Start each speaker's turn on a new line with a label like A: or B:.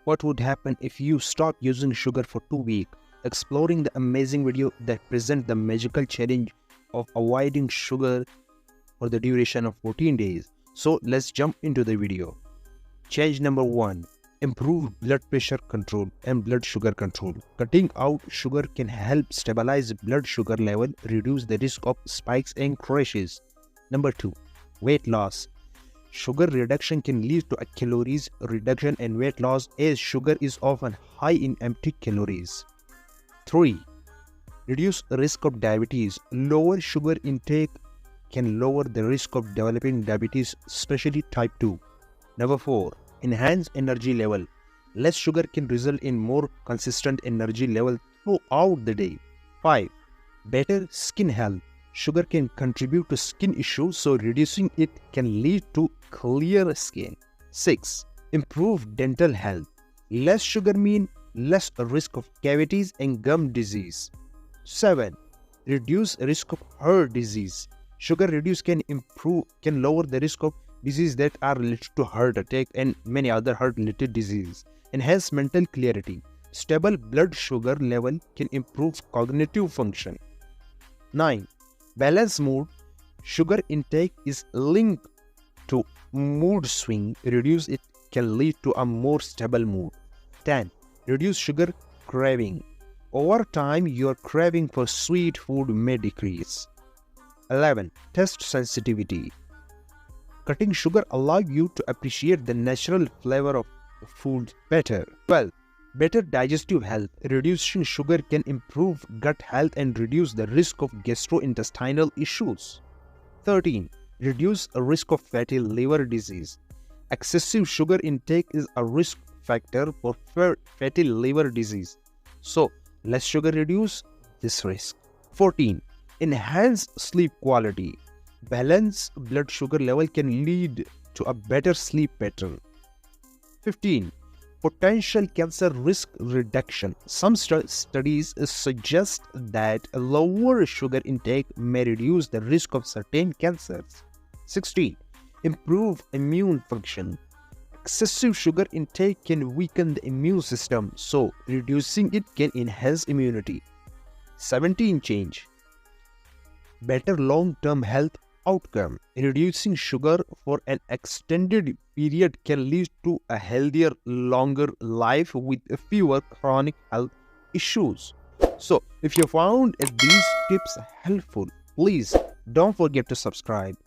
A: What would happen if you stop using sugar for 2 weeks? Exploring the amazing video that presents the magical challenge of avoiding sugar for the duration of 14 days. So let's jump into the video. Change number 1. Improve blood pressure control and blood sugar control. Cutting out sugar can help stabilize blood sugar level, reduce the risk of spikes and crashes. Number 2. Weight loss. Sugar reduction can lead to a calories reduction and weight loss, as sugar is often high in empty calories. 3. Reduce risk of diabetes. Lower sugar intake can lower the risk of developing diabetes, especially type 2. Number 4. Enhance energy level. Less sugar can result in more consistent energy level throughout the day. 5. Better skin health. Sugar can contribute to skin issues, so reducing it can lead to clear skin. 6. Improve dental health. Less sugar means less risk of cavities and gum disease. 7. Reduce risk of heart disease. Sugar reduce can lower the risk of diseases that are related to heart attack and many other heart-related diseases. Enhance mental clarity. Stable blood sugar level can improve cognitive function. 9. Balance mood. Sugar intake is linked to mood swing. Reduce it can lead to a more stable mood. 10. Reduce sugar craving. Over time, your craving for sweet food may decrease. 11. Taste sensitivity. Cutting sugar allows you to appreciate the natural flavor of food better. 12. Better digestive health. Reducing sugar can improve gut health and reduce the risk of gastrointestinal issues. 13. Reduce a risk of fatty liver disease. Excessive sugar intake is a risk factor for fatty liver disease. So, less sugar reduce this risk. 14. Enhance sleep quality. Balanced blood sugar level can lead to a better sleep pattern. 15. Potential cancer risk reduction. Some studies suggest that a lower sugar intake may reduce the risk of certain cancers. 16. Improve immune function. Excessive sugar intake can weaken the immune system, so reducing it can enhance immunity. 17. Change. Better long-term health outcome. Reducing sugar for an extended period can lead to a healthier, longer life with fewer chronic health issues. So, if you found these tips helpful, please don't forget to subscribe.